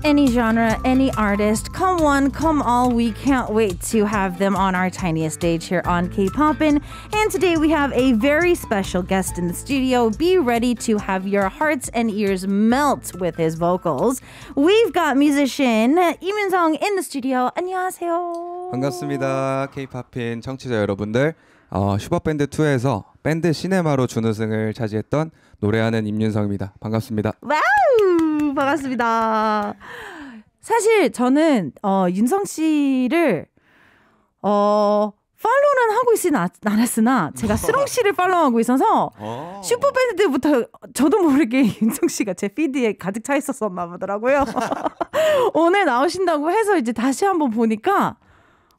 Any genre, any artist, come one, come all. We can't wait to have them on our tiniest stage here on K-Poppin. And today we have a very special guest in the studio. Be ready to have your hearts and ears melt with his vocals. We've got musician Yoon Seong in the studio. 안녕하세요. 반갑습니다. K-Poppin 청취자 여러분들. 슈퍼밴드2에서 밴드 시네마로 준우승을 차지했던 노래하는 임윤성입니다. 반갑습니다. 와우! 반갑습니다. 사실 저는 윤성 씨를 팔로우는 하고 있진 않았으나 제가 스롱 씨를 팔로우하고 있어서 슈퍼밴드 때부터 저도 모르게 윤성 씨가 제 피드에 가득 차 있었었나 보더라고요. 오늘 나오신다고 해서 이제 다시 한번 보니까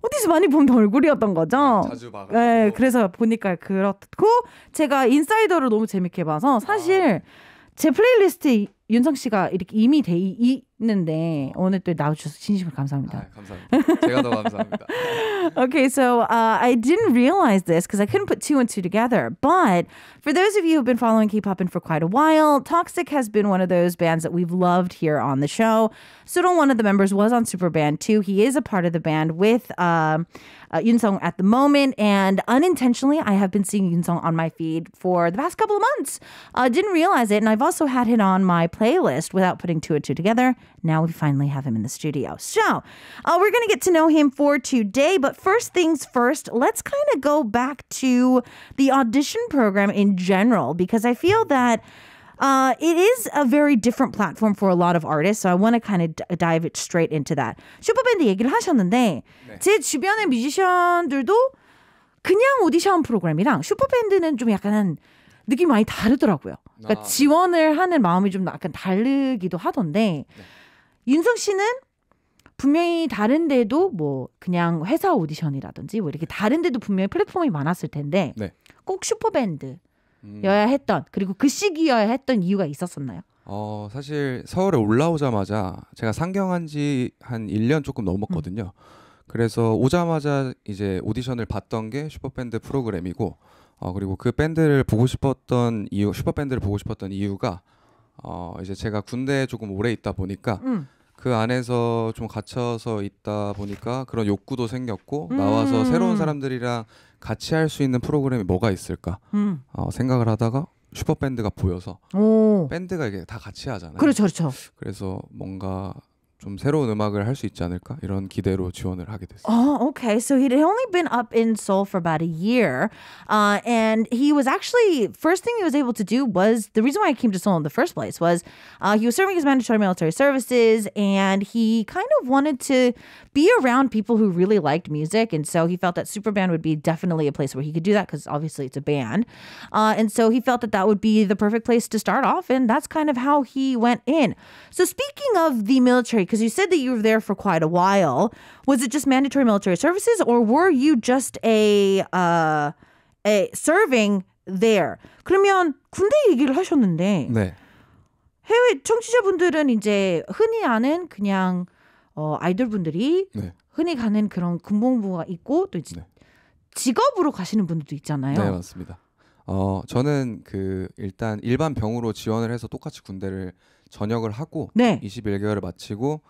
어디서 많이 본 얼굴이었던 거죠. 자주 봐가지고. 네, 그래서 보니까 그렇고 제가 인사이더를 너무 재밌게 봐서 사실 제 플레이리스트에 윤성 씨가 이렇게 이미 돼 있는데 오늘 또 나와주셔서 진심으로 감사합니다. 감사합니다. 제가 더 감사합니다. Okay, so I didn't realize this because I couldn't put two and two together. But for those of you who've been following K-Poppin for quite a while, Toxic has been one of those bands that we've loved here on the show. Sudong, one of the members, was on Superband too. He is a part of the band with Yoon Seong at the moment, and unintentionally, I have been seeing Yoon Seong on my feed for the past couple of months. Didn't realize it, and I've also had him on my playlist without putting two and two together. Now we finally have him in the studio. So we're going to get to know him for today, but first things first, let's kind of go back to the audition program in general, because I feel that it is a very different platform for a lot of artists, so I want to kind of dive it straight into that. 슈퍼밴드 얘기를 하셨는데 네. 제 주변의 뮤지션들도 그냥 오디션 프로그램이랑 슈퍼밴드는 좀 약간 느낌이 많이 다르더라고요. 그러니까 지원을 하는 마음이 좀 약간 다르기도 하던데 네. 윤성 씨는 분명히 다른데도 뭐 그냥 회사 오디션이라든지 뭐 이렇게 다른데도 분명히 플랫폼이 많았을 텐데 네. 꼭 슈퍼밴드 여야 했던 그리고 그 시기여야 했던 이유가 있었었나요? 사실 서울에 올라오자마자 제가 상경한 지 한 1년 조금 넘었거든요. 그래서 오자마자 이제 오디션을 봤던 게 슈퍼밴드 프로그램이고 그리고 그 밴드를 보고 싶었던 이유, 슈퍼밴드를 보고 싶었던 이유가 이제 제가 군대에 조금 오래 있다 보니까 그 안에서 좀 갇혀서 있다 보니까 그런 욕구도 생겼고 나와서 새로운 사람들이랑 같이 할 수 있는 프로그램이 뭐가 있을까 생각을 하다가 슈퍼밴드가 보여서 밴드가 이게 다 같이 하잖아요. 그렇죠, 그렇죠. 그래서 뭔가 좀 새로운 음악을 할 수 있지 않을까 이런 기대로 지원을 하게 됐어요. Oh, okay. So he'd only been up in Seoul for about a year, and he was actually first thing he was able to do was the reason why I came to Seoul in the first place was he was serving his mandatory military services, and he kind of wanted to be around people who really liked music, and so he felt that Superband would be definitely a place where he could do that because obviously it's a band, and so he felt that that would be the perfect place to start off, and that's kind of how he went in. So speaking of the military, because you said that you were there for quite a while, was it just mandatory military services, or were you just a serving there? 그러면 군대 얘기를 하셨는데 네. 해외 청취자분들은 이제 흔히 아는 그냥 아이돌분들이 네. 흔히 가는 그런 군복무가 있고 또 이제 네. 직업으로 가시는 분들도 있잖아요. 네, 맞습니다. 저는 일단 일반 병으로 지원을 해서 똑같이 군대를 전역을 하고 네. 21개월을 마치고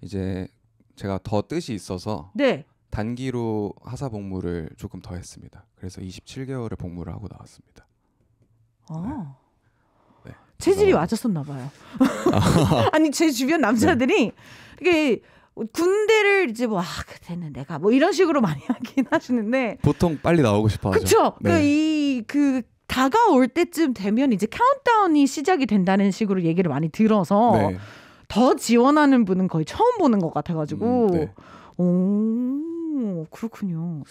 이제 제가 더 뜻이 있어서 네. 단기로 하사 복무를 조금 더 했습니다. 그래서 27개월을 복무를 하고 나왔습니다. 네. 체질이 맞았었나 봐요. 아니 제 주변 남자들이 이게 군대를 이제 뭐 그때는 내가 뭐 이런 식으로 많이 하긴 하시는데 보통 빨리 나오고 싶어 하죠. 그렇죠. 네. 그 다가올 때쯤 되면 이제 카운트다운이 시작이 된다는 식으로 얘기를 많이 들어서 네. 더 지원하는 분은 거의 처음 보는 것 같아가지고 네. 오 그렇군요.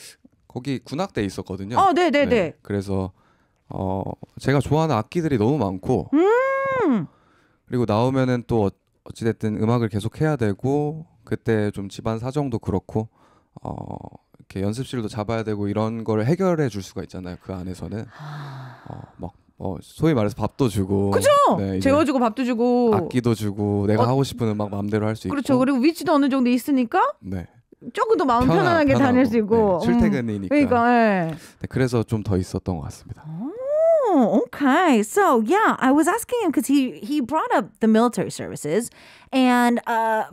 거기 군악대에 있었거든요. 네네네. 네. 그래서 제가 좋아하는 악기들이 너무 많고 그리고 나오면은 또 어찌됐든 음악을 계속 해야 되고 그때 좀 집안 사정도 그렇고 이렇게 연습실도 잡아야 되고 이런 걸 해결해 줄 수가 있잖아요. 그 안에서는 소위 말해서 밥도 주고 그죠? 네, 재워주고 밥도 주고 악기도 주고 내가 하고 싶은 음악 마음대로 할 수 있고 그렇죠. 그리고 위치도 어느 정도 있으니까 네. 조금 더 마음 편안하게 다닐 수 있고 네, 출퇴근이니까 그러니까 네, 그래서 좀 더 있었던 것 같습니다. Oh, okay. So, yeah, I was asking him because he brought up the military services. And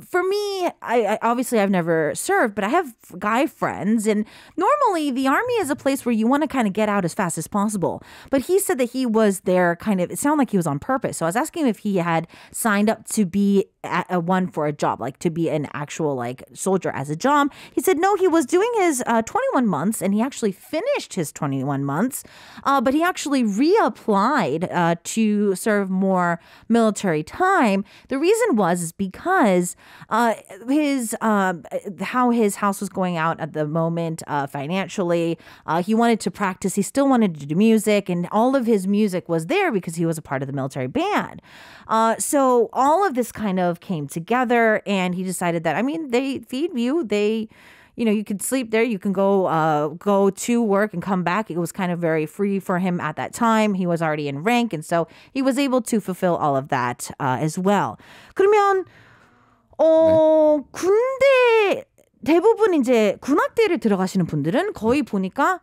for me, I obviously I've never served, but I have guy friends. And normally the army is a place where you want to kind of get out as fast as possible. But he said that he was there kind of, it sounded like he was on purpose. So I was asking him if he had signed up to be one for a job, like to be an actual like soldier as a job. He said no, he was doing his 21 months and he actually finished his 21 months, but he actually reapplied to serve more military time. The reason was because his how his house was going out at the moment financially. He wanted to practice. He still wanted to do music, and all of his music was there because he was a part of the military band. So all of this kind of came together, and he decided that, I mean, they feed you. You could sleep there. You can go to work and come back. It was kind of very free for him at that time. He was already in rank, and so he was able to fulfill all of that as well. 그러면 군대 대부분 이제 군악대를 들어가시는 분들은 거의 보니까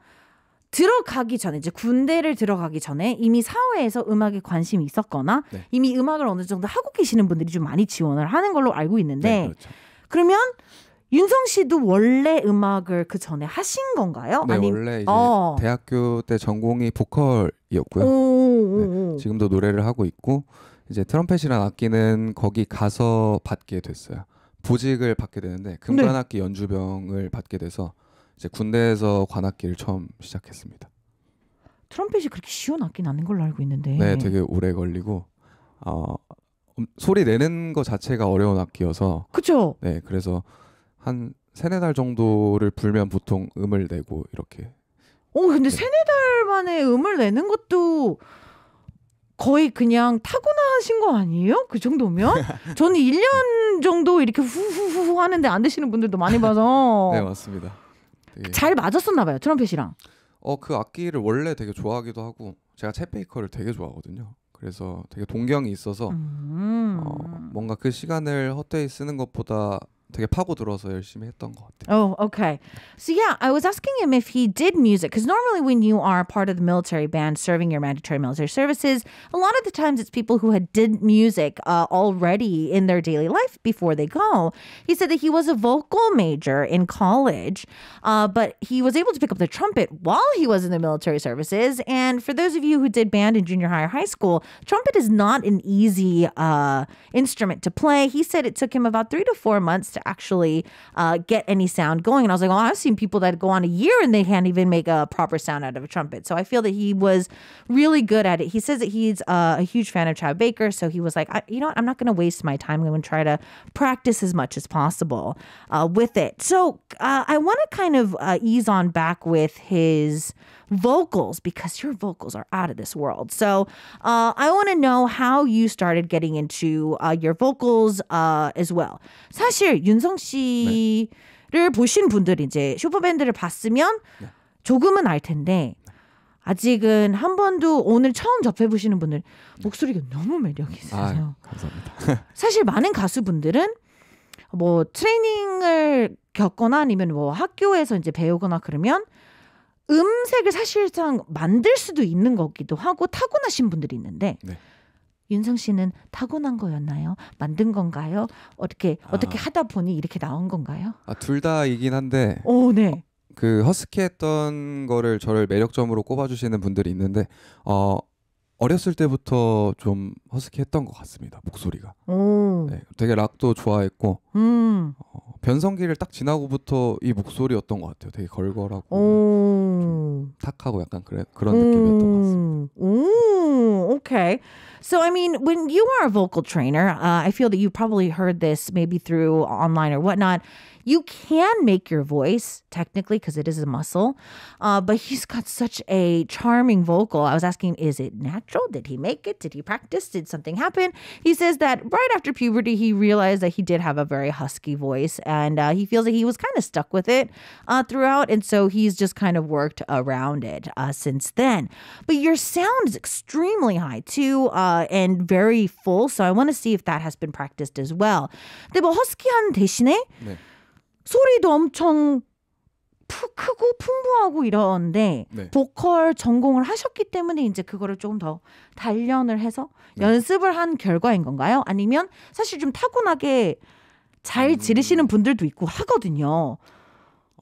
들어가기 전에 이제 군대를 들어가기 전에 이미 사회에서 음악에 관심이 있었거나 이미 음악을 어느 정도 하고 계시는 분들이 좀 많이 지원을 하는 걸로 알고 있는데 그렇죠. 그러면 윤성 씨도 원래 음악을 그 전에 하신 건가요? 네, 원래 이제 대학교 때 전공이 보컬이었고요. 네, 지금도 노래를 하고 있고 이제 트럼펫이라는 악기는 거기 가서 받게 됐어요. 보직을 받게 되는데 금관악기 연주병을 받게 돼서 이제 군대에서 관악기를 처음 시작했습니다. 트럼펫이 그렇게 쉬운 악기는 아닌 걸로 알고 있는데. 네, 되게 오래 걸리고 소리 내는 거 자체가 어려운 악기여서. 그렇죠. 네, 그래서 한 3-4달 정도를 불면 보통 음을 내고 이렇게. 근데 3-4달 만에 음을 내는 것도 거의 그냥 타고나신 거 아니에요? 그 정도면? 저는 1년 정도 이렇게 후후후 하는데 안 되시는 분들도 많이 봐서. 네, 맞습니다. 되게... 잘 맞았었나 봐요, 트럼펫이랑. 그 악기를 원래 되게 좋아하기도 하고 제가 챗 베이커를 되게 좋아하거든요. 그래서 되게 동경이 있어서 뭔가 그 시간을 헛되이 쓰는 것보다 되게 파고들어서 열심히 했던 것 같아요. Oh, okay. So yeah, I was asking him if he did music, because normally when you are part of the military band serving your mandatory military services, a lot of the times it's people who had did music already in their daily life before they go. He said that he was a vocal major in college, but he was able to pick up the trumpet while he was in the military services. And for those of you who did band in junior high or high school, trumpet is not an easy instrument to play. He said it took him about 3 to 4 months to actually get any sound going. And I was like, I've seen people that go on a year and they can't even make a proper sound out of a trumpet. So I feel that he was really good at it. He says that he's a huge fan of Chad Baker. So he was like, you know what? I'm not going to waste my time. I'm going to try to practice as much as possible with it. So I want to kind of ease on back with his vocals, because your vocals are out of this world. So I want to know how you started getting into your vocals as well. 사실 윤성 씨를 보신 분들이 이제 슈퍼밴드를 봤으면 조금은 알 텐데 아직은 한 번도 오늘 처음 접해보시는 분들 목소리가 너무 매력이 있으세요. 감사합니다. 사실 많은 가수분들은 뭐 트레이닝을 겪거나 아니면 뭐 학교에서 이제 배우거나 그러면 음색을 사실상 만들 수도 있는 거기도 하고 타고나신 분들이 있는데 윤성 씨는 타고난 거였나요? 만든 건가요? 어떻게 하다 보니 이렇게 나온 건가요? 둘 다이긴 한데 네. 그 허스키했던 거를 저를 매력점으로 꼽아주시는 분들이 있는데 어렸을 때부터 좀 허스키했던 것 같습니다. 목소리가. 네, 되게 락도 좋아했고 변성기를 딱 지나고부터 이 목소리였던 것 같아요. 되게 걸걸하고 좀 탁하고 약간 그런 느낌이었던 것 같습니다. Okay. So, I mean, when you are a vocal trainer, I feel that you probably heard this maybe through online or whatnot. You can make your voice, technically, because it is a muscle. But he's got such a charming vocal. I was asking, is it natural? Did he make it? Did he practice? Did something happen? He says that right after puberty, he realized that he did have a very husky voice. And he feels that he was kind of stuck with it throughout. And so he's just kind of worked around it since then. But your sound is extremely high, too, and very full. So I want to see if that has been practiced as well. 근데 뭐 허스키한 대신에 소리도 엄청 크고 풍부하고 이런데 네. 보컬 전공을 하셨기 때문에 이제 그거를 조금 더 단련을 해서 연습을 한 결과인 건가요? 아니면 사실 좀 타고나게 잘 지르시는 분들도 있고 하거든요.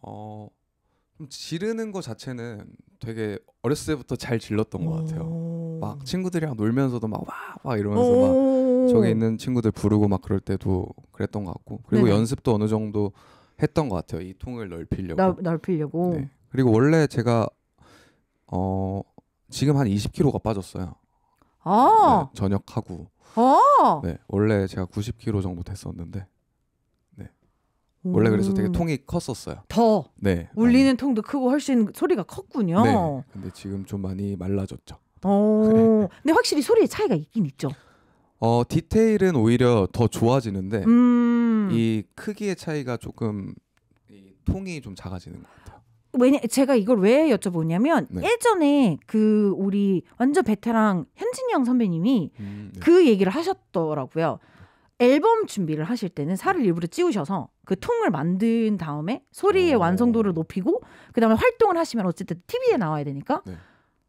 좀 지르는 거 자체는 되게 어렸을 때부터 잘 질렀던 것 같아요. 막 친구들이랑 놀면서도 막 와 이러면서 막 저기 있는 친구들 부르고 막 그럴 때도 그랬던 것 같고 그리고 네네. 연습도 어느 정도 했던 것 같아요. 이 통을 넓히려고. 넓히려고. 네. 그리고 원래 제가 지금 한 20kg가 빠졌어요. 네, 전역하고. 네, 원래 제가 90kg 정도 됐었는데. 네. 원래 그래서 되게 통이 컸었어요. 더 네. 울리는 많이. 통도 크고 훨씬 소리가 컸군요. 네. 근데 지금 좀 많이 말라졌죠. 근데 확실히 소리의 차이가 있긴 있죠. 디테일은 오히려 더 좋아지는데 이 크기의 차이가 조금 이 통이 좀 작아지는 것 같아요. 제가 이걸 왜 여쭤보냐면 네. 예전에 그 우리 완전 베테랑 현진영 선배님이 네. 그 얘기를 하셨더라고요. 앨범 준비를 하실 때는 살을 일부러 찌우셔서 그 통을 만든 다음에 소리의 완성도를 높이고 그다음에 활동을 하시면 어쨌든 TV에 나와야 되니까 네.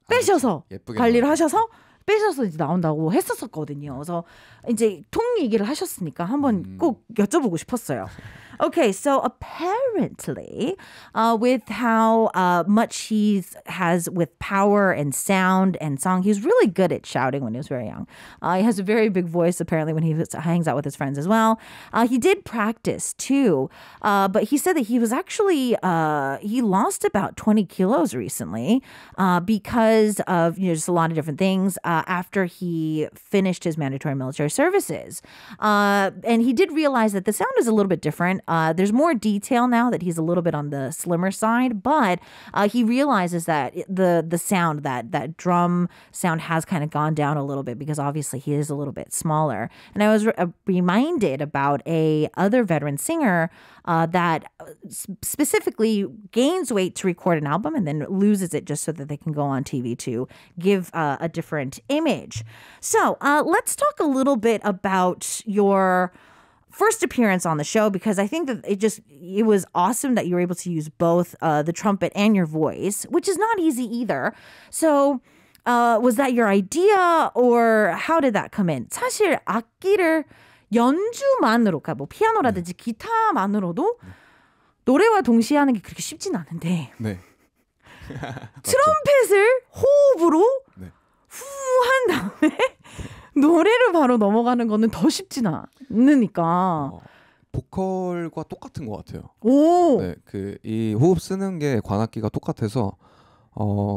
빼셔서 예쁘게 관리를 나와요. 하셔서 빼셔서 이제 나온다고 했었거든요. 그래서 이제 통 얘기를 하셨으니까 한번 꼭 여쭤보고 싶었어요. Okay, so apparently, with how much he has with power and sound and song, he's really good at shouting when he was very young. He has a very big voice, apparently, when he hangs out with his friends as well. He did practice too, but he said that he was actually he lost about 20 kilos recently because of just a lot of different things after he finished his mandatory military services, and he did realize that the sound is a little bit different. There's more detail now that he's a little bit on the slimmer side, but he realizes that the sound, that drum sound has kind of gone down a little bit because obviously he is a little bit smaller. And I was reminded about a other veteran singer that specifically gains weight to record an album and then loses it just so that they can go on TV to give a different image. So let's talk a little bit about your first appearance on the show because I think that it was awesome that you were able to use both the trumpet and your voice, which is not easy either. So was that your idea or how did that come in? 사실 악기를 연주만으로, 그러니까 뭐 피아노라든지 기타만으로도 노래와 동시에 하는 게 그렇게 쉽진 않은데 네. 트럼펫을 호흡으로 네. 후 한 다음에 노래를 바로 넘어가는 거는 더 쉽진 않으니까. 보컬과 똑같은 것 같아요. 오. 네, 그 이 호흡 쓰는 게 관악기가 똑같아서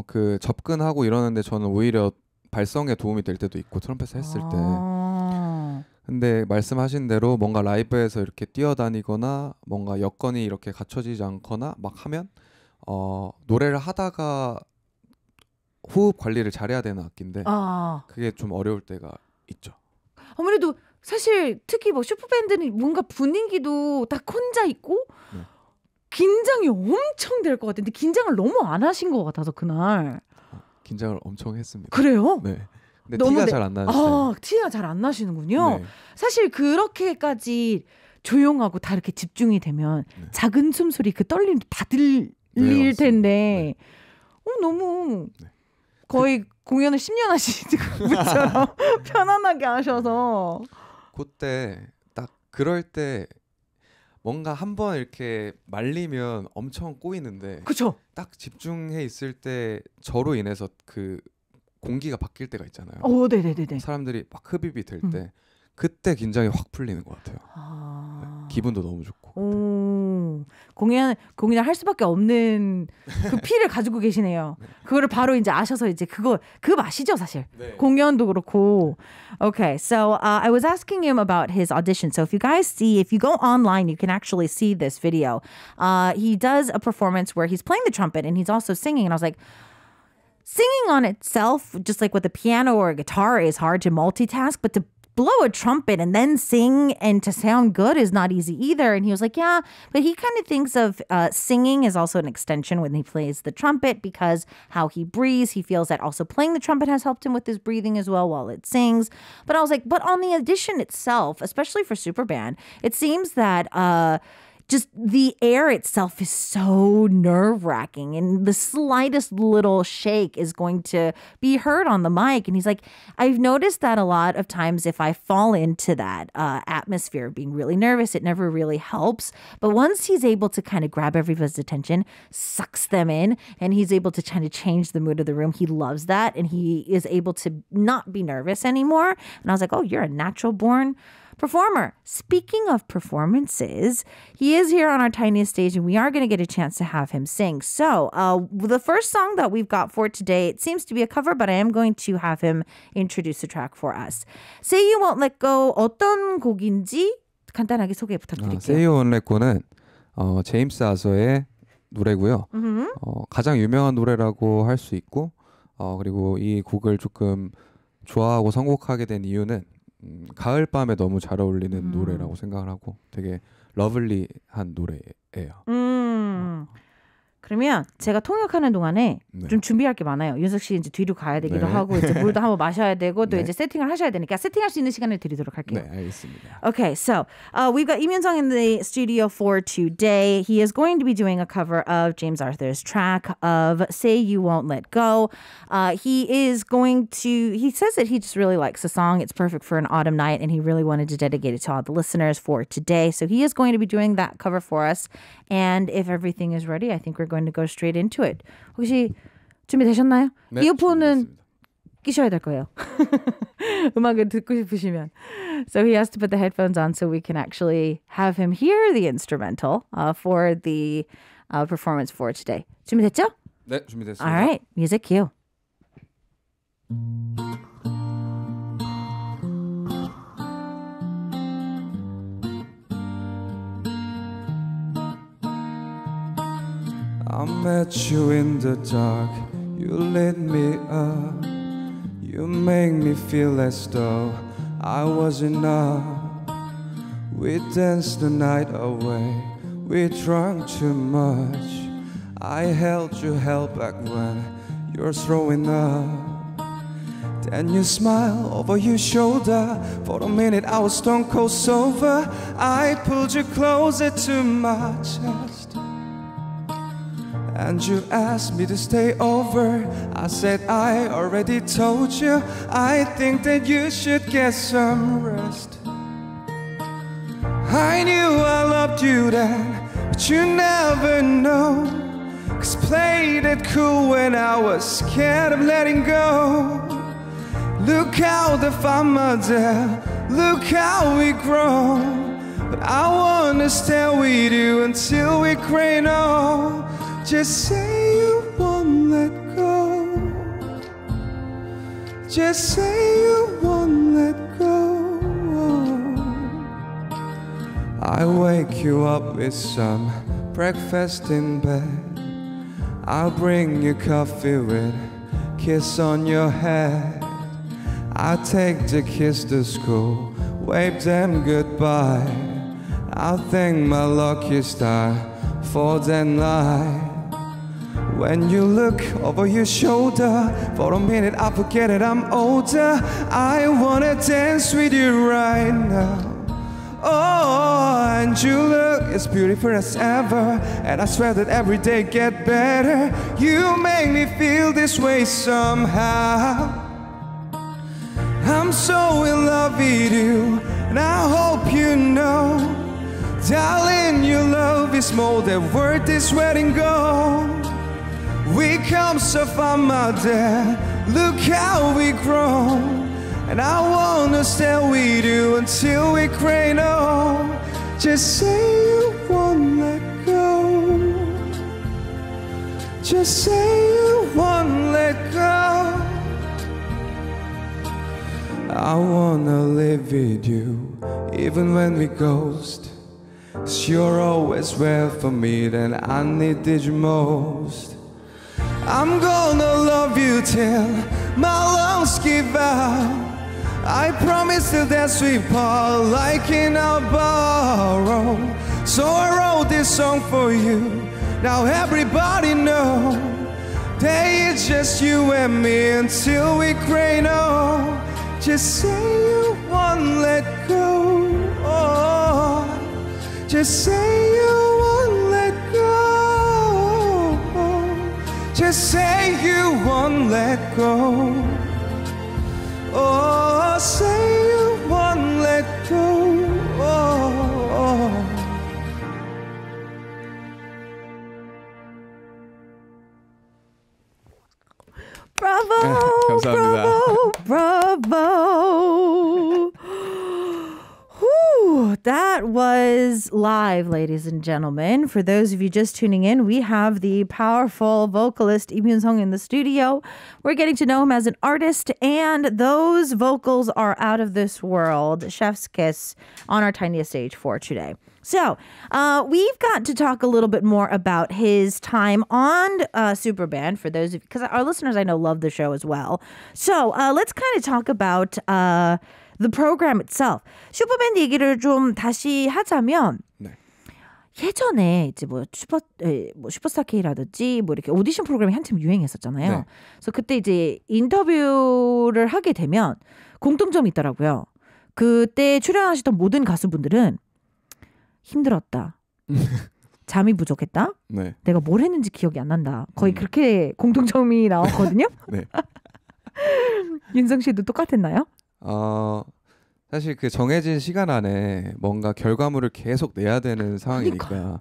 그 접근하고 이러는데 저는 오히려 발성에 도움이 될 때도 있고 트럼펫을 했을 때. 근데 말씀하신 대로 뭔가 라이브에서 이렇게 뛰어다니거나 뭔가 여건이 이렇게 갖춰지지 않거나 막 하면 노래를 하다가 호흡 관리를 잘해야 되는 악기인데 그게 좀 어려울 때가 있죠. 아무래도 사실 특히 뭐 슈퍼밴드는 뭔가 분위기도 딱 혼자 있고 긴장이 엄청 될 것 같은데 긴장을 너무 안 하신 것 같아서 그날. 긴장을 엄청 했습니다. 그래요? 네. 근데 티가 잘 안 나는 스타일. 티가 잘 안 나시는군요. 네. 사실 그렇게까지 조용하고 다 이렇게 집중이 되면 작은 숨소리 그 떨림도 다 들릴 텐데 너무 거의 공연을 10년 하시는 것처럼 편안하게 하셔서 그때 딱 그럴 때 뭔가 한번 이렇게 말리면 엄청 꼬이는데 그쵸? 딱 집중해 있을 때 저로 인해서 그 공기가 바뀔 때가 있잖아요. 네네네네. 사람들이 막 흡입이 될 때 그때 긴장이 확 풀리는 것 같아요. 네, 기분도 너무 좋고. 공연을 할 수밖에 없는 그 피를 가지고 계시네요. 그거를 바로 이제 아셔서 이제 그 맛이죠 사실. 네. 공연도 그렇고. Okay, so I was asking him about his audition. So if you go online, you can actually see this video. He does a performance where he's playing the trumpet and he's also singing. And I was like, singing on itself, just like with a piano or a guitar, is hard to multitask, but to blow a trumpet and then sing and to sound good is not easy either. And he was like, yeah, but he kind of thinks of singing as also an extension when he plays the trumpet because how he breathes, he feels that also playing the trumpet has helped him with his breathing as well while it sings. But I was like, but on the audition itself, especially for Superband, it seems that just the air itself is so nerve-wracking, and the slightest little shake is going to be heard on the mic. And he's like, I've noticed that a lot of times if I fall into that atmosphere of being really nervous, it never really helps. But once he's able to kind of grab everybody's attention, sucks them in, and he's able to kind of change the mood of the room, he loves that, and he is able to not be nervous anymore. And I was like, oh, you're a natural born performer. Speaking of performances, he is here on our Tiniest Stage, and we are going to get a chance to have him sing. So the first song that we've got for today, it seems to be a cover, but I am going to have him introduce the track for us. Say You Won't Let Go, 어떤 곡인지 간단하게 소개 부탁드릴게요. Say You Won't Let Go는 제임스 아서의 노래고요. 가장 유명한 노래라고 할 수 있고, 그리고 이 곡을 조금 좋아하고 선곡하게 된 이유는 가을밤에 너무 잘 어울리는 노래라고 생각을 하고 되게 러블리한 노래예요. 그러면 제가 통역하는 동안에 네. 좀 준비할 게 많아요. 윤석 씨 이제 뒤로 가야 되기도 네. 하고 이제 물도 한번 마셔야 되고 또 네. 이제 세팅을 하셔야 되니까 세팅할 수 있는 시간을 드리도록 할게요. 네, 알겠습니다. Okay, so we've got Yoon Seong in the studio for today. He is going to be doing a cover of James Arthur's track of Say You Won't Let Go. He says that he just really likes the song. It's perfect for an autumn night, and he really wanted to dedicate it to all the listeners for today. So he is going to be doing that cover for us. And if everything is ready, I think we're going to go straight into it. 혹시 준비되셨나요? 네, 이어폰은 준비됐습니다. 끼셔야 될 거예요. 음악을 듣고 싶으시면. So he has to put the headphones on so we can actually have him hear the instrumental for the performance for today. 준비됐죠? 네, 준비됐습니다. All right, music cue. I met you in the dark, you lit me up, you make me feel as though I was enough. We danced the night away, we drank too much. I held you held back when you're throwing up. Then you smile over your shoulder. For a minute I was stone cold sober. I pulled you closer to my chest, and you asked me to stay over. I said I already told you, I think that you should get some rest. I knew I loved you then, but you never know. 'Cause played it cool when I was scared of letting go. Look how the farmer there, look how we grown. But I wanna stay with you until we gray old. Just say you won't let go. Just say you won't let go. I wake you up with some breakfast in bed. I'll bring you coffee with a kiss on your head. I'll take the kids to school, wave them goodbye. I'll thank my lucky star for that night. When you look over your shoulder, for a minute I forget it, I'm older. I wanna dance with you right now. Oh, and you look as beautiful as ever, and I swear that every day get better. You make me feel this way somehow. I'm so in love with you, and I hope you know, darling, your love is more than worth this wedding gold. We come so far, my dear, look how we grown. And I wanna stay with you until we gray old. Just say you won't let go. Just say you won't let go. I wanna live with you even when we ghost. 'Cause you're always there for me then I needed you most. I'm gonna love you till my lungs give out. I promise till that sweet part, like in our borrow. So I wrote this song for you. Now everybody know that it's just you and me until we gray old. Just say you won't let go. Oh, just say you You say you won't let go. Oh, say you won't let go. Oh. Bravo! 감사합니다. Bravo! Bravo! Whew, that was live, ladies and gentlemen. For those of you just tuning in, we have the powerful vocalist Yoon Seong in the studio. We're getting to know him as an artist, and those vocals are out of this world. Chef's kiss on our Tiniest Stage for today. So, we've got to talk a little bit more about his time on Superband for those of you, because our listeners I know love the show as well. So, let's kind of talk about the program itself. 슈퍼밴드 얘기를 좀 다시 하자면 네. 예전에 이제 슈퍼스타 K라든지 뭐 이렇게 오디션 프로그램이 한참 유행했었잖아요. 네. 그래서 그때 이제 인터뷰를 하게 되면 공통점이 있더라고요. 그때 출연하시던 모든 가수분들은 힘들었다. 잠이 부족했다. 네. 내가 뭘 했는지 기억이 안 난다. 거의 그렇게 공통점이 나왔거든요. 네. 윤성 씨도 똑같았나요? 사실 그 정해진 시간 안에 뭔가 결과물을 계속 내야 되는 상황이니까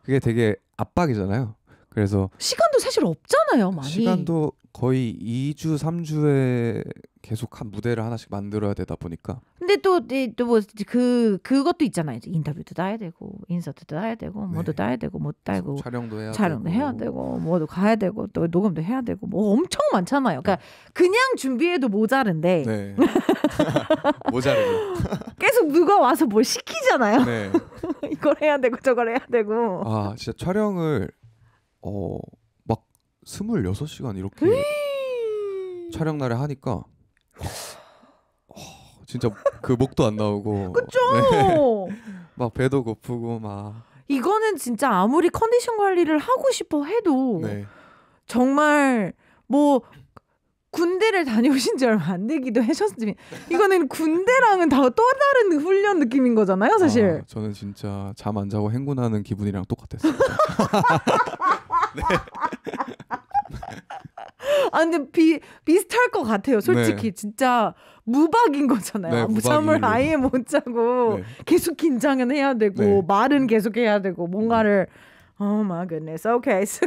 그게 되게 압박이잖아요. 그래서 시간도 사실 없잖아요, 많이. 시간도 거의 2주, 3주에 계속 한 무대를 하나씩 만들어야 되다 보니까. 근데 또 뭐 그것도 있잖아요. 이제 인터뷰도 따야 되고 인서트도 따야 되고 뭐도 따야 되고 못 따고 촬영도 해야 되고 뭐도 가야 되고 또 녹음도 해야 되고 뭐 엄청 많잖아요. 그러니까 그냥 준비해도 모자른데 네. 모자르죠. 계속 누가 와서 뭘 시키잖아요. 네. 이걸 해야 되고 저걸 해야 되고. 아, 진짜 촬영을 막 26시간 이렇게 촬영 날에 하니까 진짜 그 목도 안 나오고 그쵸? 네. 막 배도 고프고 막 이거는 진짜 아무리 컨디션 관리를 하고 싶어 해도 네. 정말 뭐 군대를 다녀오신 지 얼마 안 되기도 하셨지만 이거는 군대랑은 다 또 다른 훈련 느낌인 거잖아요, 사실. 저는 진짜 잠 안 자고 행군하는 기분이랑 똑같았어요. 네. 아 근데 비슷할 것 같아요. 솔직히 네. 진짜 무박인 거잖아요. 네, 잠을 무박이로. 아예 못 자고 네. 계속 긴장은 해야 되고 네. 말은 계속 해야 되고 뭔가를 Oh my goodness. Okay. So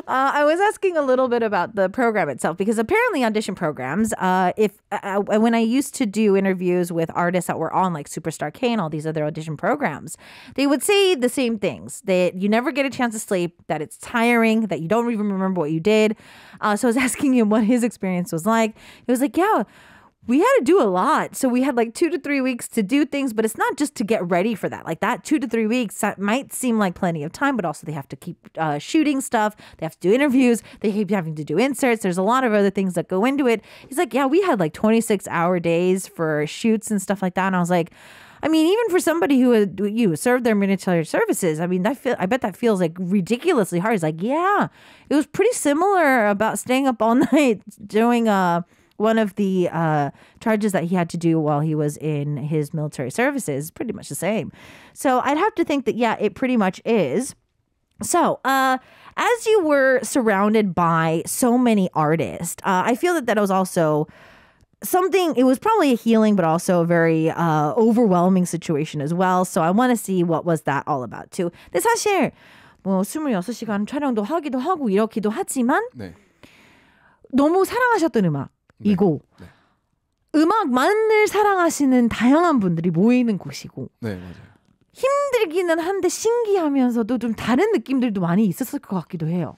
I was asking a little bit about the program itself because apparently audition programs, when I used to do interviews with artists that were on like Superstar K and all these other audition programs, they would say the same things, that you never get a chance to sleep, that it's tiring, that you don't even remember what you did. So I was asking him what his experience was like. He was like, yeah, we had to do a lot. So we had like 2 to 3 weeks to do things, but it's not just to get ready for that. Like that 2 to 3 weeks that might seem like plenty of time, but also they have to keep shooting stuff. They have to do interviews. They keep having to do inserts. There's a lot of other things that go into it. He's like, yeah, we had like 26-hour days for shoots and stuff like that. And I was like, I mean, even for somebody who served their military services, I mean, I bet that feels like ridiculously hard. He's like, yeah, it was pretty similar about staying up all night doing one of the charges that he had to do while he was in his military services, pretty much the same. So I'd have to think that, yeah, it pretty much is. So as you were surrounded by so many artists, I feel that was also it was probably a healing, but also a very overwhelming situation as well. So I want to see what was that all about too. 근데 사실 뭐 26시간 촬영도 하기도 하고 이렇기도 하지만 네. 너무 사랑하셨던 음악. 이고 네. 음악만을 사랑하시는 다양한 분들이 모이는 곳이고 네, 맞아요. 힘들기는 한데 신기하면서도 좀 다른 느낌들도 많이 있었을 것 같기도 해요.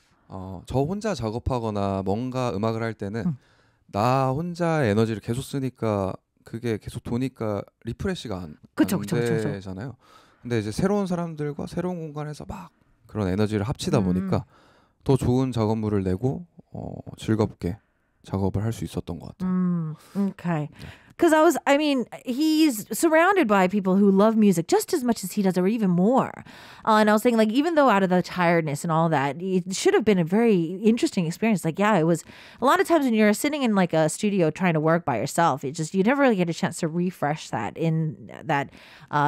저 혼자 작업하거나 뭔가 음악을 할 때는 나 혼자의 에너지를 계속 쓰니까 그게 계속 도니까 리프레시가 안 되잖아요. 근데 이제 새로운 사람들과 새로운 공간에서 막 그런 에너지를 합치다 보니까 더 좋은 작업물을 내고 즐겁게 작업을 할 수 있었던 것 같아요. Okay. Because he's surrounded by people who love music just as much as he does, or even more. And I was saying, like, even though out of the tiredness and all that, it should have been a very interesting experience. Like, yeah, it was a lot of times when you're sitting in like a studio trying to work by yourself, you never really get a chance to refresh that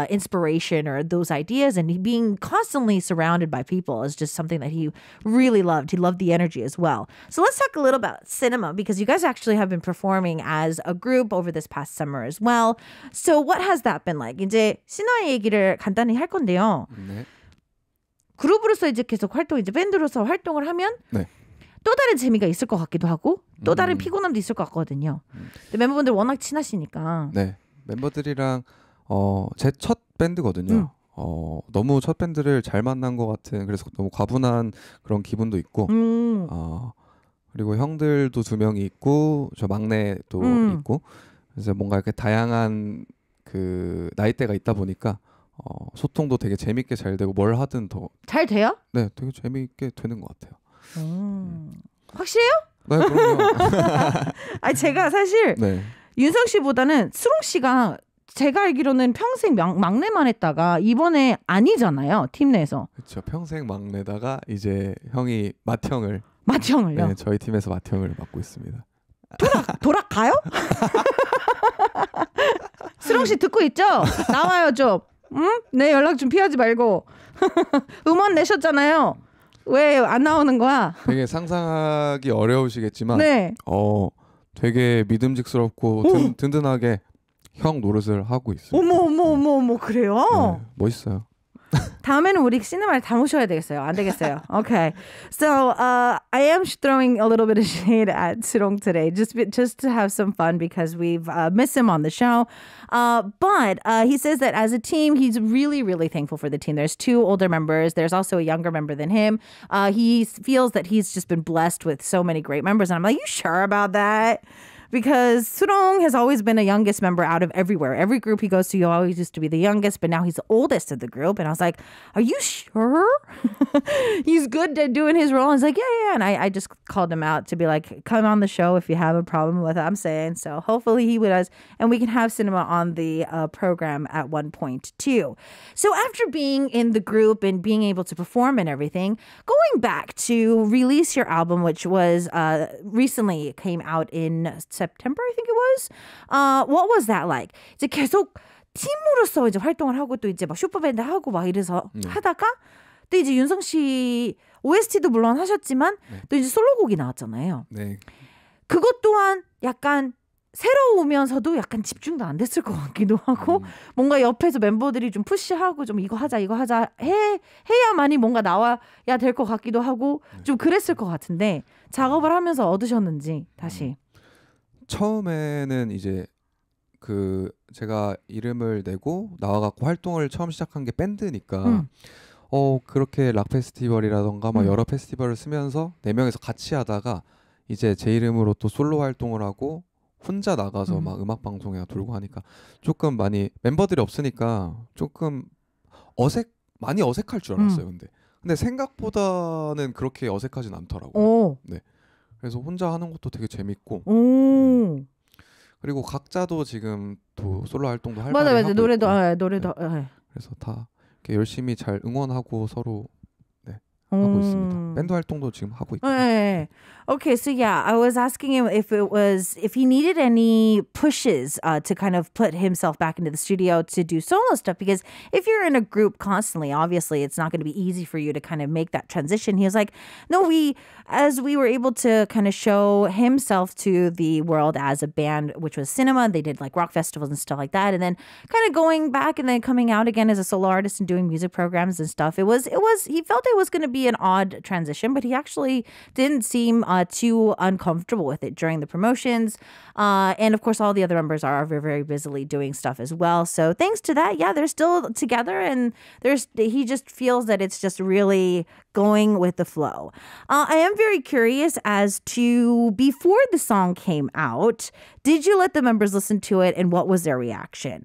inspiration or those ideas. And being constantly surrounded by people is just something that he really loved. He loved the energy as well. So let's talk a little about cinema, because you guys actually have been performing as a group over this past summer as well. So what has that been like? 이제 신화의 얘기를 간단히 할 건데요. 네. 그룹으로서 이제 계속 이제 밴드로서 활동을 하면 네. 또 다른 재미가 있을 것 같기도 하고 또 다른 피곤함도 있을 것 같거든요. 근데 멤버분들 워낙 친하시니까. 네. 멤버들이랑 제 첫 밴드거든요. 너무 첫 밴드를 잘 만난 것 같은, 그래서 너무 과분한 그런 기분도 있고 그리고 형들도 2명이 있고 저 막내도 있고, 그래서 뭔가 이렇게 다양한 그 나이대가 있다 보니까 소통도 되게 재밌게 잘 되고 뭘 하든 더 잘 돼요? 네, 되게 재밌게 되는 것 같아요. 확실해요? 네, 그럼요. 아니 제가 사실 네. 윤성 씨보다는 수롱 씨가 제가 알기로는 평생 막내만 했다가 이번에 아니잖아요, 팀 내에서. 그렇죠. 평생 막내다가 이제 형이 맏형을요? 네, 저희 팀에서 맏형을 맡고 있습니다. 돌아가요? 수롱 씨 듣고 있죠? 나와요 좀. 응? 내 연락 좀 피하지 말고. 음원 내셨잖아요. 왜 안 나오는 거야? 되게 상상하기 어려우시겠지만 네. 되게 믿음직스럽고 든든하게 형 노릇을 하고 있어요. 어머 그래요? 네, 멋있어요. 다음에는 우리 시네마를 다 모셔야 되겠어요. 안 되겠어요. Okay. So I am throwing a little bit of shade at Surong today, just to have some fun, because we've missed him on the show. But he says that as a team, he's really, really thankful for the team. There's 2 older members. There's also a younger member than him. He feels that he's just been blessed with so many great members. And I'm like, you sure about that? Because Surong has always been the youngest member out of everywhere. Every group he goes to, he always used to be the youngest, but now he's the oldest of the group. And I was like, are you sure? He's good at doing his role. And he's like, yeah. And I just called him out to be like, come on the show if you have a problem with what I'm saying. So hopefully he does. And we can have cinema on the program at one point too. So after being in the group and being able to perform and everything, going back to release your album, which was recently came out in September, I think it was. What was that like? 이제 계속 팀으로서 이제 활동을 하고 또 이제 막 슈퍼밴드 하고 막 이래서 하다가 또 이제 윤성 씨 OST도 물론 하셨지만 또 이제 솔로곡이 나왔잖아요. 네. 그것 또한 약간 새로우면서도 약간 집중도 안 됐을 것 같기도 하고 뭔가 옆에서 멤버들이 좀 푸시하고 좀 이거 하자 해야만이 뭔가 나와야 될 것 같기도 하고 좀 그랬을 것 같은데 작업을 하면서 얻으셨는지 다시. 처음에는 이제 제가 이름을 내고 나와갖고 활동을 처음 시작한 게 밴드니까 그렇게 락 페스티벌이라던가 막 여러 페스티벌을 쓰면서 4명이서 같이 하다가 이제 제 이름으로 또 솔로 활동을 하고 혼자 나가서 막 음악 방송에 돌고 하니까 조금 많이 멤버들이 없으니까 조금 많이 어색할 줄 알았어요. 근데 생각보다는 그렇게 어색하진 않더라고요. 네. 그래서 혼자 하는 것도 되게 재밌고. 그리고 각자도 지금 또 솔로 활동도 할 맞아 하고 노래도 있고. 네. 그래서 다 이렇게 열심히 잘 응원하고 서로 하고 있습니다. 밴드 활동도 지금 하고 있고. 네. Okay, so yeah, I was asking him if he needed any pushes to kind of put himself back into the studio to do solo stuff, because if you're in a group constantly, obviously it's not going to be easy for you to kind of make that transition. He was like, no, as we were able to kind of show himself to the world as a band, which was cinema, they did like rock festivals and stuff like that, and then kind of going back and then coming out again as a solo artist and doing music programs and stuff. He felt it was going to be an odd transition, but he actually didn't seem too uncomfortable with it during the promotions. And of course, all the other members are very, very busily doing stuff as well. So thanks to that, yeah, they're still together, and he just feels that it's just really going with the flow. I am very curious as to, before the song came out, did you let the members listen to it, and what was their reaction?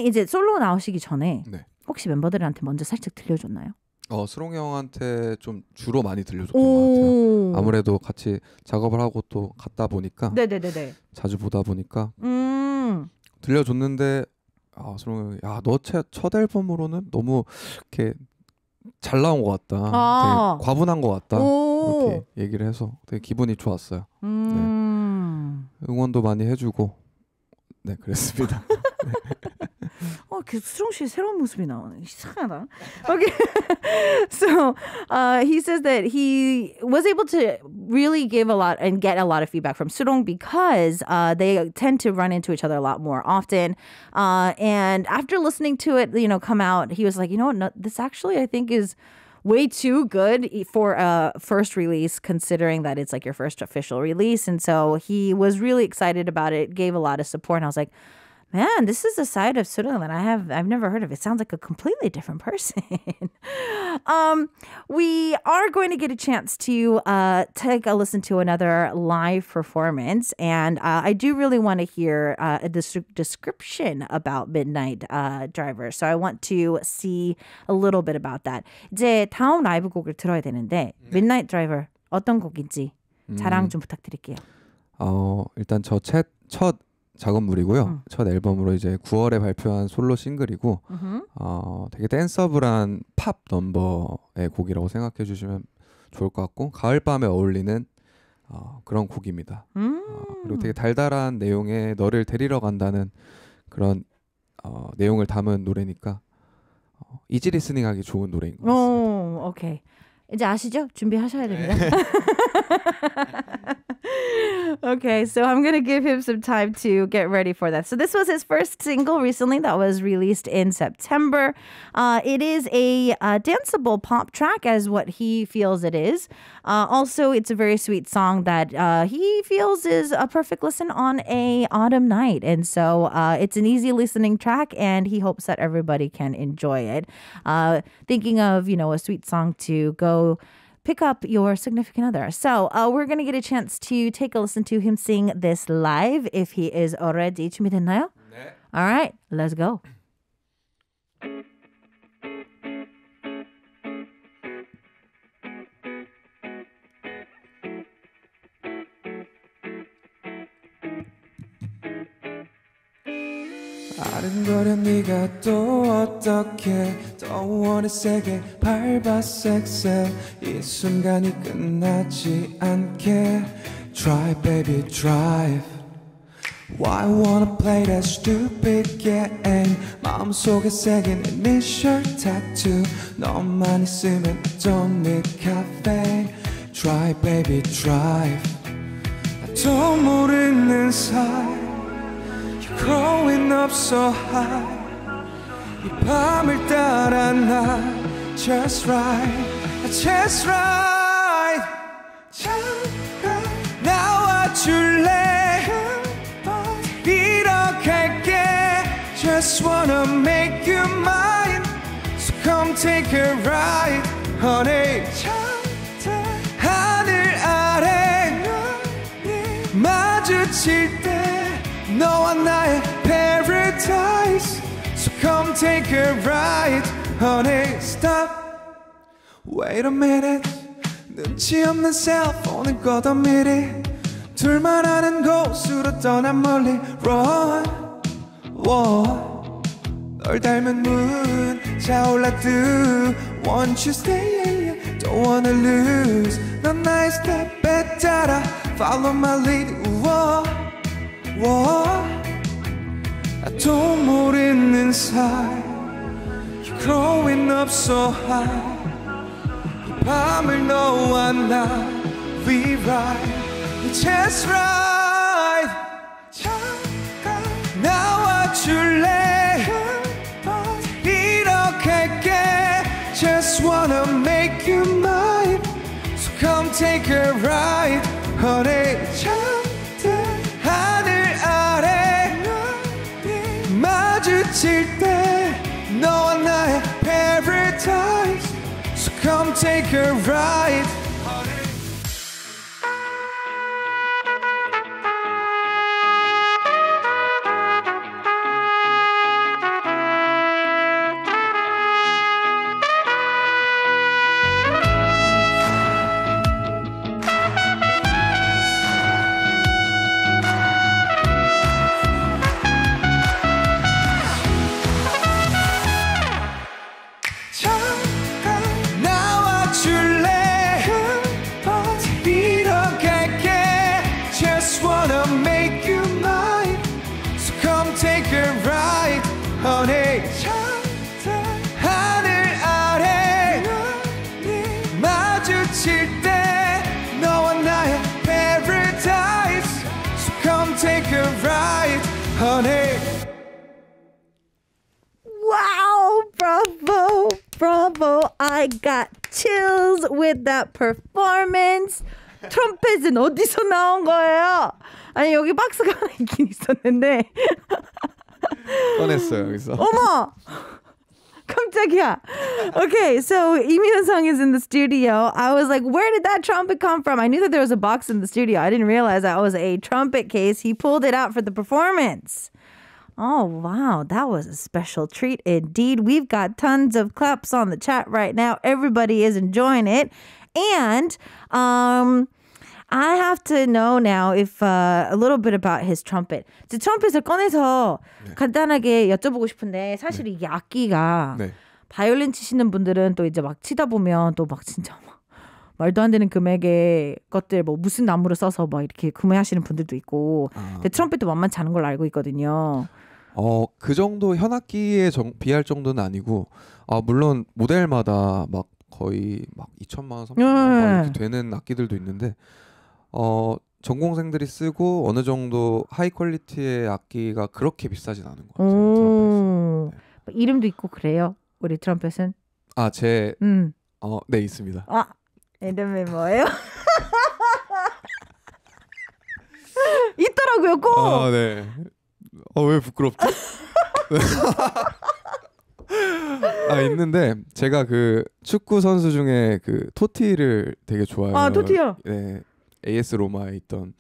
이제 솔로 나오시기 전에 네. 혹시 멤버들한테 먼저 살짝 들려줬나요? 스롱 형한테 좀 주로 많이 들려줬던 것 같아요. 아무래도 같이 작업을 하고 또 갔다 보니까 네네네네. 자주 보다 보니까 들려줬는데 스롱 형이 너 첫 앨범으로는 너무 이렇게 잘 나온 것 같다. 되게 과분한 것 같다. 이렇게 얘기를 해서 되게 기분이 좋았어요. 네. 응원도 많이 해주고 네 그랬습니다. 네. 그 수롱 씨의 새로운 모습이 나오네. 이상하다. Okay. So he says that he was able to really give a lot and get a lot of feedback from Surong because they tend to run into each other a lot more often. And after listening to it, come out, he was like, what? No, this actually I think is way too good for a first release, considering that it's like your first official release. And so he was really excited about it, gave a lot of support. And I was like, man, this is a side of Surong that I've never heard of. It sounds like a completely different person. We are going to get a chance to take a listen to another live performance, and I do really want to hear a description about Midnight Driver. So I want to see a little bit about that. 이제 다음 라이브 곡을 들어야 되는데 Midnight Driver 어떤 곡인지 자랑 좀 부탁드릴게요. 일단 첫 작업물이고요. 첫 앨범으로 이제 9월에 발표한 솔로 싱글이고 되게 댄서블한 팝 넘버의 곡이라고 생각해 주시면 좋을 것 같고 가을밤에 어울리는 그런 곡입니다. 그리고 되게 달달한 내용의 너를 데리러 간다는 그런 내용을 담은 노래니까 이지 리스닝하기 좋은 노래인 것 같습니다. 오케이. 이제 아시죠? 준비하셔야 됩니다. Okay, so I'm going to give him some time to get ready for that. So this was his first single recently that was released in September. It is a danceable pop track as what he feels it is. Also, it's a very sweet song that he feels is a perfect listen on a autumn night. And so it's an easy listening track and he hopes that everybody can enjoy it. Thinking of, a sweet song to go pick up your significant other. So we're going to get a chance to take a listen to him sing this live if he is already. 준비됐나요? 네. All right, let's go. 아른거려 네가 또 어떻게 더 원해 세게 밟아 섹세 이 순간이 끝나지 않게 Drive baby drive Why wanna play that stupid game 마음속에 새긴 initial tattoo 너만 있으면 don't need caffeine Drive baby drive 나도 모르는 사이 Growing up so high 이 밤을 따라 나 Just right Just right 잠깐 나와줄래 이렇게 Just wanna make you mine So come take a ride Honey 하늘 아래 마주칠 때 너와 나의 paradise So come take a ride Honey stop Wait a minute 눈치 없는 셀폰을 꺼도 미리 둘만 아는 곳으로 떠난 멀리 Run Whoa. 널 닮은 문 차올라 Want you stay Don't wanna lose 넌 나의 스텝에 따라 Follow my lead Whoa. 나도 모르는 사이 You're growing up so high 이 밤을 너와 나 We ride Just right 잠깐 나와줄래 이렇게 Just wanna make you mine So come take a ride Honey 하늘 아래 마주칠 때 너와 나의 paradise So come take a ride 잠깐 나와줄래 데리러갈게 Just wanna make you mine So come take a ride honey 하늘 아래 마주칠 때 너와 나의 paradise So come take a ride honey Wow, bravo, bravo. I got chills with that performance. 트럼펫은 어디서 나온 거예요? 아니 여기 박스가 하나 있긴 있었는데 꺼냈어요 여기서. 어머! 깜짝이야. Okay, so Yoon Seong is in the studio. I was like, where did that trumpet come from? I knew that there was a box in the studio. I didn't realize that was a trumpet case. He pulled it out for the performance. Oh, wow. That was a special treat indeed. We've got tons of claps on the chat right now. Everybody is enjoying it. And I have to know now if a little bit about his trumpet. 이제 트럼펫을 꺼내서 간단하게 여쭤보고 싶은데 사실 이게 악기가 바이올린 치시는 분들은 또 이제 막 치다 보면 또 막 진짜 막 말도 안 되는 금액의 것들 뭐 무슨 나무를 써서 막 이렇게 구매하시는 분들도 있고 근데 트럼펫도 만만치 않은 걸로 알고 있거든요. 그 정도 현악기에 비할 정도는 아니고 물론 모델마다 막 거의 막 2천만 원, 3천만 원 이렇게 되는 악기들도 있는데 전공생들이 쓰고 어느 정도 하이 퀄리티의 악기가 그렇게 비싸진 않은 것 같아요. 트럼펫은. 네. 이름도 있고 그래요? 우리 트럼펫은? 네 있습니다. 이름이 뭐예요? 있더라고요, 꼭. 네. 왜 부끄럽지? 있는데 제가 그 축구 선수 중에 그 토티를 되게 좋아해요. 토티요? 네. AS 로마에 있던.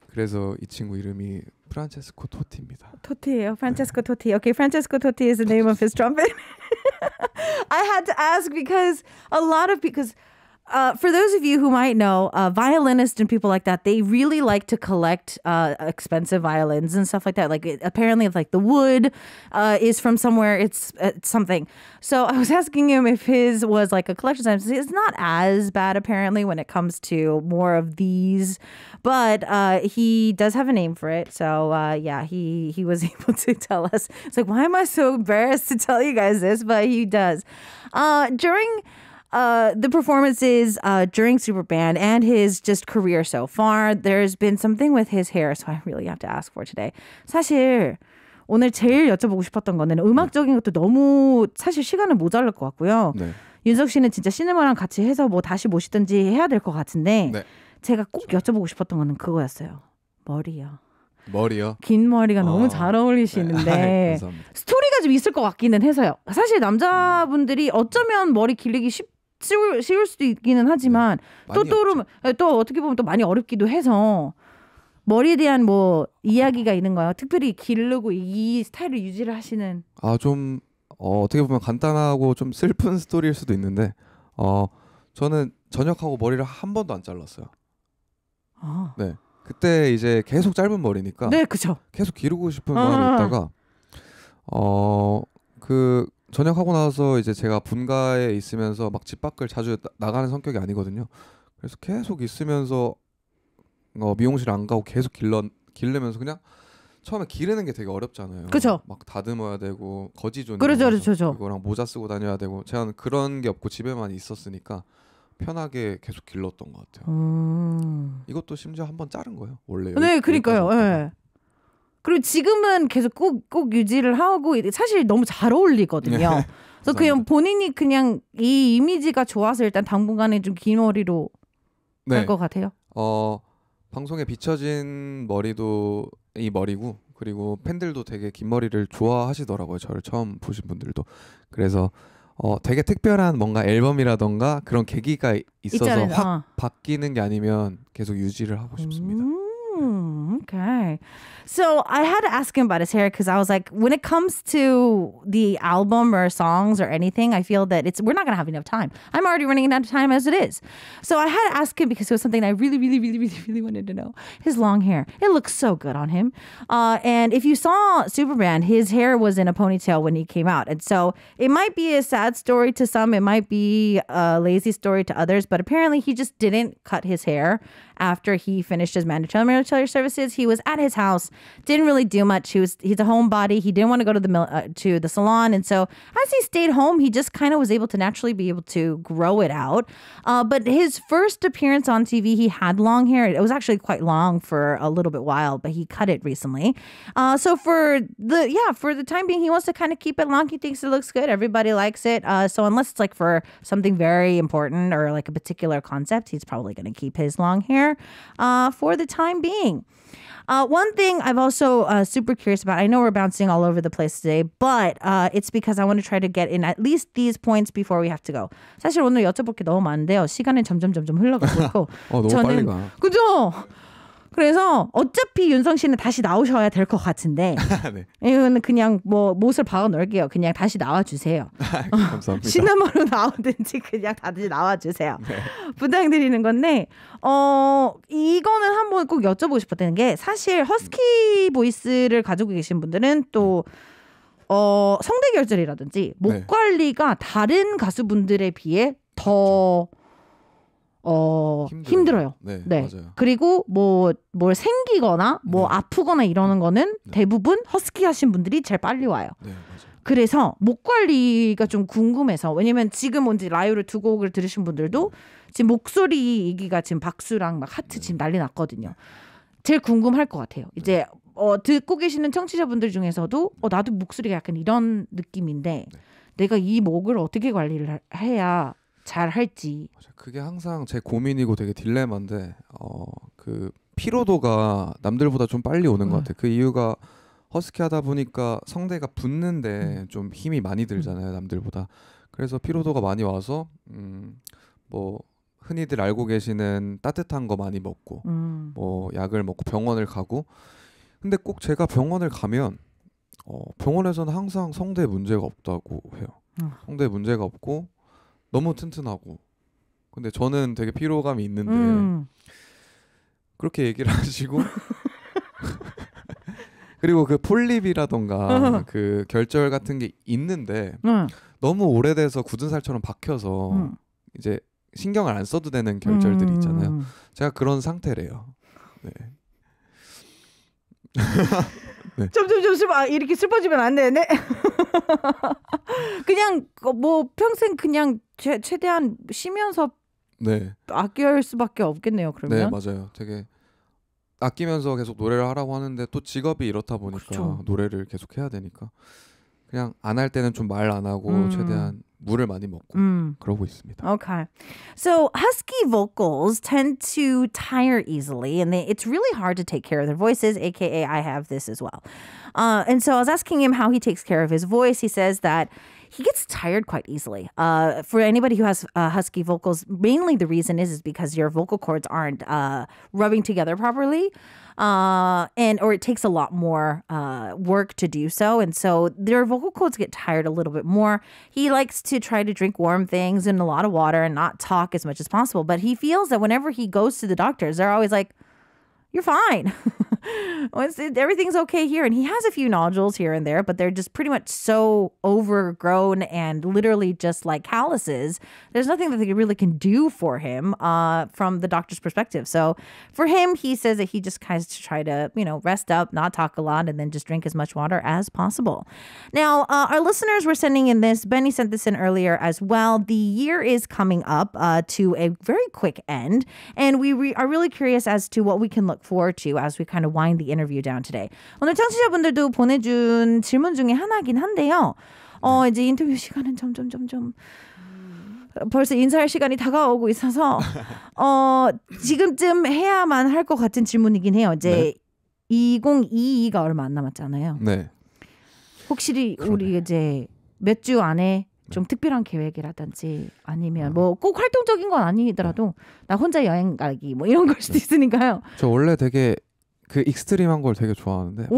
그래서 이 친구 이름이 프란체스코 토티입니다. 토티예요. Francesco Totti. Okay, Francesco Totti is the name of his trumpet. I had to ask because for those of you who might know, violinists and people like that, they really like to collect expensive violins and stuff like that. Like apparently, like the wood is from somewhere. It's something. So I was asking him if his was like a collection item. It's not as bad apparently when it comes to more of these, but he does have a name for it. So yeah, he was able to tell us. It's like, why am I so embarrassed to tell you guys this? But he does. During the performances during Superband and his just career so far, there's been something with his hair, so I really have to ask for today. 사실 오늘 제일 여쭤보고 싶었던 거는 음악적인 것도 너무 사실 시간은 모자랄 것 같고요. 윤석 씨는 진짜 시네마랑 같이 해서 뭐 다시 모시든지 해야 될 것 같은데 제가 꼭 여쭤보고 싶었던 거는 그거였어요. 머리요. 머리요? 긴 머리가 너무 잘 어울리시는데 스토리가 좀 있을 것 같기는 해서요. 사실 남자분들이 어쩌면 머리 기르기 쉬울 수도 있기는 하지만 또 어떻게 보면 또 많이 어렵기도 해서 머리에 대한 뭐 이야기가 있는가요? 특별히 기르고 이 스타일을 유지를 하시는 좀 어떻게 보면 간단하고 좀 슬픈 스토리일 수도 있는데 저는 전역하고 머리를 한 번도 안 잘랐어요. 네. 그때 이제 계속 짧은 머리니까 그쵸. 계속 기르고 싶은 마음이 있다가 그 전역하고 나서 이제 제가 분가에 있으면서 막 집 밖을 자주 나가는 성격이 아니거든요. 그래서 계속 있으면서 미용실 안 가고 계속 기르면서 그냥 처음에 기르는 게 되게 어렵잖아요. 그죠. 막 다듬어야 되고 거지존이 그렇죠. 그거랑 모자 쓰고 다녀야 되고 제가 그런 게 없고 집에만 있었으니까 편하게 계속 길렀던 것 같아요. 이것도 심지어 한번 자른 거예요. 원래. 네, 그러니까요. 네. 그리고 지금은 계속 꼭 유지를 하고 사실 너무 잘 어울리거든요. 그래서 그냥 본인이 그냥 이 이미지가 좋아서 일단 당분간에 좀 긴 머리로 할 것 같아요. 방송에 비춰진 머리도 이 머리고 그리고 팬들도 되게 긴 머리를 좋아하시더라고요. 저를 처음 보신 분들도. 그래서 되게 특별한 뭔가 앨범이라던가 그런 계기가 있어서 확 바뀌는 게 아니면 계속 유지를 하고 싶습니다. Okay. So I had to ask him about his hair because I was like, when it comes to the album or songs or anything, I feel that we're not going to have enough time. I'm already running out of time as it is. So I had to ask him because it was something I really, really, really, really, really wanted to know. His long hair. It looks so good on him. And if you saw Superman, his hair was in a ponytail when he came out. And so it might be a sad story to some. It might be a lazy story to others. But apparently he just didn't cut his hair after he finished his mandatory military services. He was at his house, didn't really do much. He's a homebody. He didn't want to go to the salon, and so as he stayed home, he just kind of was able to naturally be able to grow it out. But his first appearance on TV, he had long hair. It was actually quite long for a little bit while, but he cut it recently. So for the time being, he wants to kind of keep it long. He thinks it looks good. Everybody likes it. So unless it's like for something very important or like a particular concept, he's probably going to keep his long hair for the time being. One thing I'm also super curious about, I know we're bouncing all over the place today, but it's because I want to try to get in at least these points before we have to go. 사실 오늘 여쭤볼 게 너무 많은데요. 시간은 점점 흘러가고 있고. 너무 빨리 가. 그죠? 그래서 어차피 윤성 씨는 다시 나오셔야 될 것 같은데 네. 이거는 그냥 뭐 못을 박아 놓을게요. 그냥 다시 나와주세요. 감사합니다. 시네마로 나오든지 그냥 다시 나와주세요. 네. 부탁드리는 건데 이거는 한번 꼭 여쭤보고 싶었던 게 사실 허스키 보이스를 가지고 계신 분들은 또 성대 결절이라든지 목 관리가 다른 가수분들에 비해 더 힘들어요. 네, 네. 맞아요. 그리고 뭘 생기거나 아프거나 이러는 거는 대부분 허스키 하신 분들이 제일 빨리 와요. 네, 맞아요. 그래서 목 관리가 좀 궁금해서 왜냐면 지금 언제 라이브를 두 곡을 들으신 분들도 지금 목소리 얘기가 지금 박수랑 막 하트 지금 난리 났거든요. 제일 궁금할 것 같아요. 이제 듣고 계시는 청취자분들 중에서도 나도 목소리가 약간 이런 느낌인데 내가 이 목을 어떻게 관리를 해야 잘 할지. 그게 항상 제 고민이고 되게 딜레마인데 그 피로도가 남들보다 좀 빨리 오는 것 같아요. 그 이유가 허스키 하다 보니까 성대가 붓는데 좀 힘이 많이 들잖아요, 남들보다. 그래서 피로도가 많이 와서 뭐 흔히들 알고 계시는 따뜻한 거 많이 먹고 뭐 약을 먹고 병원을 가고. 근데 꼭 제가 병원을 가면 병원에서는 항상 성대에 문제가 없다고 해요. 성대에 문제가 없고 너무 튼튼하고. 근데 저는 되게 피로감이 있는데 그렇게 얘기를 하시고 그리고 그 폴립이라던가 그 결절 같은 게 있는데 너무 오래돼서 굳은 살처럼 박혀서 이제 신경을 안 써도 되는 결절들이 있잖아요. 제가 그런 상태래요. 네. 네. 이렇게 슬퍼지면 안 되네. 그냥 뭐 평생 그냥 최대한 쉬면서 아낄 수밖에 없겠네요. 그러면. 네, 맞아요. 되게 아끼면서 계속 노래를 하라고 하는데 또 직업이 이렇다 보니까 그렇죠. 노래를 계속 해야 되니까 그냥 안 할 때는 좀 말 안 하고 최대한 물을 많이 먹고 그러고 있습니다. Okay. So husky vocals tend to tire easily and it's really hard to take care of their voices, aka I have this as well. And so I was asking him how he takes care of his voice. He says that he gets tired quite easily. For anybody who has husky vocals, mainly the reason is because your vocal cords aren't rubbing together properly. Or it takes a lot more work to do so. And so their vocal cords get tired a little bit more. He likes to try to drink warm things and a lot of water and not talk as much as possible. But he feels that whenever he goes to the doctors, they're always like, you're fine. Everything's okay here. And he has a few nodules here and there, but they're just pretty much so overgrown and literally just like calluses. There's nothing that they really can do for him from the doctor's perspective. So for him, he says that he just has to try to, rest up, not talk a lot, and then just drink as much water as possible. Now, our listeners were sending in this. Benny sent this in earlier as well. The year is coming up to a very quick end, and we are really curious as to what we can look forward to as we kind of wind the interview down today. 오늘 청취자분들도 보내준 질문 중에 하나긴 한데요. 이제 인터뷰 시간은 점점 벌써 인사할 시간이 다가오고 있어서 지금쯤 해야만 할 것 같은 질문이긴 해요. 이제 2022가 얼마 안 남았잖아요. 네. 혹시 우리 이제 몇 주 안에 좀 특별한 계획이라든지 아니면 뭐 꼭 활동적인 건 아니더라도 나 혼자 여행 가기 뭐 이런 걸 수도 있으니까요. 저 원래 되게 그 익스트림한 걸 되게 좋아하는데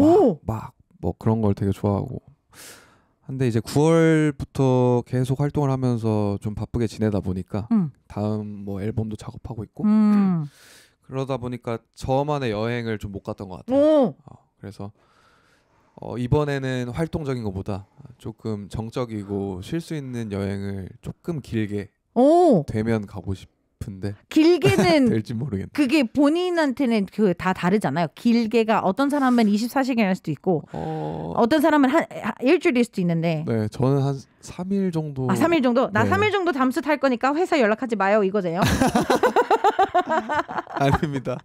막 뭐 그런 걸 되게 좋아하고 근데 이제 9월부터 계속 활동을 하면서 좀 바쁘게 지내다 보니까 다음 뭐 앨범도 작업하고 있고 그러다 보니까 저만의 여행을 좀 못 갔던 것 같아요. 그래서 이번에는 활동적인 것보다 조금 정적이고 쉴 수 있는 여행을 조금 길게 되면 가고 싶은데 길게는 될지 모르겠네. 그게 본인한테는 그 다 다르잖아요. 길게가 어떤 사람은 24시간일 수도 있고 어떤 사람은 한 일주일일 수도 있는데 네, 저는 한 3일 정도. 3일 정도? 나 네. 3일 정도 잠수 탈 거니까 회사 연락하지 마요 이거세요? 아닙니다.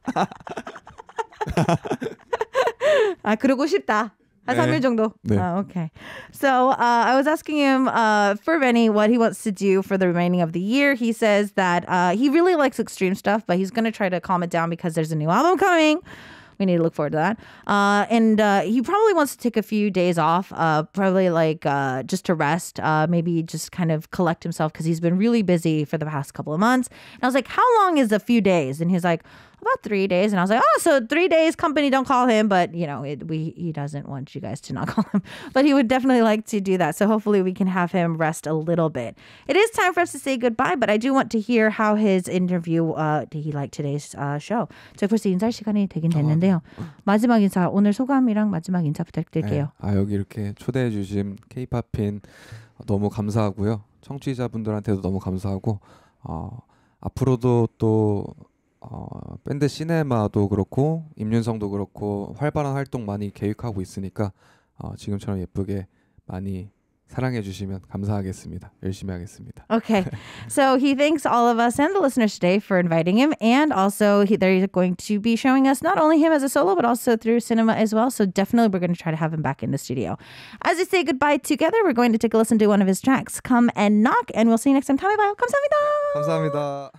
그러고 싶다. 한 3일 정도. 네. Okay. So I was asking him for Benny what he wants to do for the remaining of the year. He says that he really likes extreme stuff, but he's going to try to calm it down because there's a new album coming. We need to look forward to that. And he probably wants to take a few days off, probably like just to rest, maybe just kind of collect himself because he's been really busy for the past couple of months. And I was like, how long is a few days? And he's like, about 3 days. And I was like, so 3 days, company don't call him. But, you know, he doesn't want you guys to not call him. But he would definitely like to do that. So hopefully we can have him rest a little bit. It is time for us to say goodbye, but I do want to hear how his interview, did he like today's show? 저희 벌써 인사할 시간이 되긴 됐는데요. 마지막 인사, 오늘 소감이랑 마지막 인사 부탁드릴게요. 네. 여기 이렇게 초대해 주신 K-팝인 너무 감사하고요. 청취자분들한테도 너무 감사하고 앞으로도 또 밴드 시네마도 그렇고 임윤성도 그렇고 활발한 활동 많이 계획하고 있으니까 지금처럼 예쁘게 많이 사랑해 주시면 감사하겠습니다. 열심히 하겠습니다. Okay. So he thanks all of us and the listeners today for inviting him. And also they're going to be showing us not only him as a solo, but also through cinema as well. So definitely we're going to try to have him back in the studio. As we say goodbye together, we're going to take a listen to one of his tracks, Come and Knock. And we'll see you next time. 다음에 봐요. 감사합니다. 감사합니다.